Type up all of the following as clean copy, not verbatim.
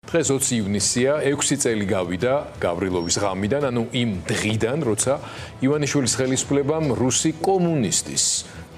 დღეს 20 ივნისია, 6 წელი გავიდა გავრილოვის ღამიდან, ანუ იმ დღიდან, როცა ივანიშვილის ხელისუფლებამ რუსი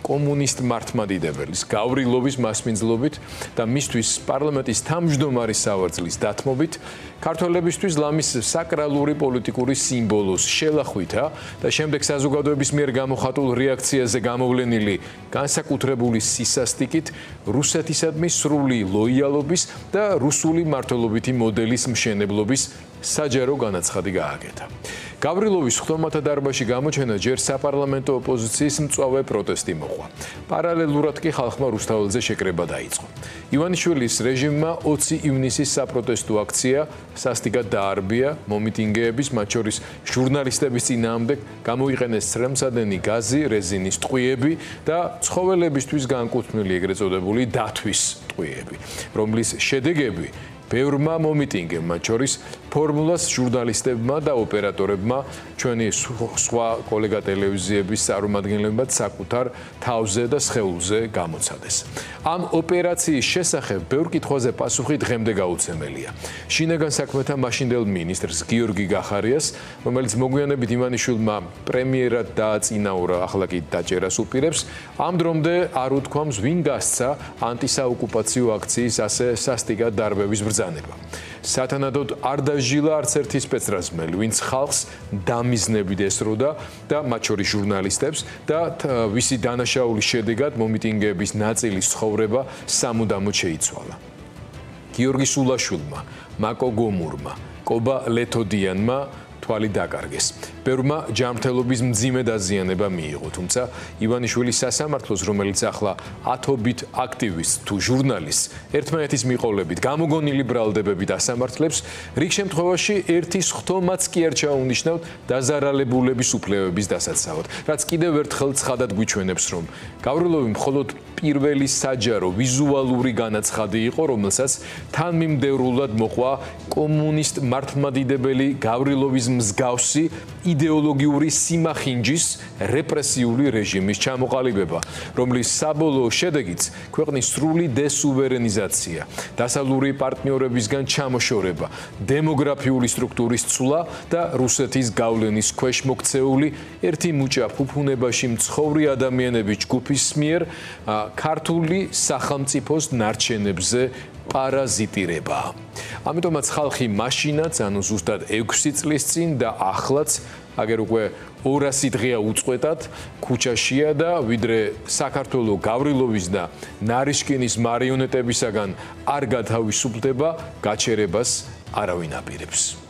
კომუნისტ მართლმადიდებლის გავრილოვის მასპინძლობით და მისთვის პარლამენტის თავმჯდომარის სავარძლის დათმობით ქართველებისთვის ლამის საკრალური პოლიტიკური სიმბოლოს შელახვითა და შემდეგ საზოგადოების მიერ გამოხატულ რეაქციაზე გამოვლენილი განსაკუთრებული სისასტიკით რუსეთისადმი სრული ლოიალობის და რუსული მართლობითი მოდელის მშენებლობის საჯარო განაცხადი გააკეთა. გავრილოვის ხტომათა დარბაზში გამოჩენა ჯერ საპარლამენტო ოპოზიციის მწვავე პროტესტი მოყვა. პარალელურად კი ხალხმა რუსთაველზე შეკრება დაიწყო. ივანიშვილის რეჟიმმა 20 ივნისის საპროტესტო აქცია სასტიკად დაარბია, მომიტინგეების, მათ შორის ჟურნალისტების წინააღმდეგ გამოიყენეს ცრემლსადენი გაზი, რეზინის ტყვიები და ცხოველებისთვის განკუთვნილი ეგრეთ წოდებული დათვის ტყვიები, რომლის შედეგები ბევრმა მომიტინგემ, მათ შორის ფორმულას ჟურნალისტებმა და ოპერატორებმა, ჩვენი სხვა კოლეგა ტელევიზიების წარმომადგენლებმაც საკუთარ თავზე და სხეულზე გამოცადეს. ამ ოპერაციის შესახებ ბევრ კითხვაზე პასუხი დღემდე გაუცემელია. შინაგან საქმეთა მაშინდელ მინისტრს გიორგი გახარიას, რომელიც მოგვიანებით ივანიშვილმა პრემიერად დააწინაურა, ახლა კი დაჭერას უპირებს, ამ დრომდე არ უთქვამს, ვინ გასცა ანტისაოკუპაციო აქციის ასე სასტიკად დარბევის ბრძანება. სათანადოდ არ დაჟილა არც ერთი სპეცრაზმელი, ვინც ხალხს დამიზნებით ესროდა და მათ შორის ჟურნალისტებს და ვისი დანაშაულის შედეგად მომიტინგეების ნაწილის ცხოვრება სამუდამოდ შეიცვალა. გიორგი სულაშვილმა, მაკო გომურმა, კობა ლეთოდიანმა თვალი დაკარგეს. ბევრმა ჯანმრთელობის მძიმე დაზიანება მიიღო, თუმცა ივანიშვილის სასამართლოს, რომელიც ახლა ათობით აქტივისტს თუ ჟურნალისტს ერთმანეთის მიყოლებით გამოგონილი ბრალდებებით ასამართლებს, რიგ შემთხვევაში ერთის ხტომაც კი არ ჩაუნიშნავთ დაზარალებულების უფლებების დასაცავად, რაც კიდევ ერთხელ ცხადად გვიჩვენებს, რომ გავრილოვი მხოლოდ პირველი საჯარო ვიზუალური განაცხადი იყო, რომელსაც თანმიმდევრულად მოყვა კომუნისტ მართლმადიდებელი გავრილოვის მსგავსი იდეოლოგიური სიმახინჯის რეპრესიული რეჟიმის ჩამოყალიბება, რომლის საბოლოო შედეგიც ქვეყნის სრული დესუვერენიზაცია, დასავლური პარტნიორებისგან ჩამოშორება, დემოგრაფიული სტრუქტურის ცვლა და რუსეთის გავლენის ქვეშ მოქცეული ერთი მუჭა ფუფუნებაში მცხოვრი ადამიანების ჯგუფის მიერ ქართული სახელმწიფოს ნარჩენებზე პარაზიტირება. ამიტომაც ხალხი მაშინაც, ანუ ზუსტად 6 წლის წინ და ახლაც, აგერ უკვე 200 დღეა უწყვეტად ქუჩაშია და ვიდრე საქართველოს გავრილოვის და ნარიშკინის მარიონეტებისაგან არ გათავისუფლდება, გაჩერებას არავინ აპირებს.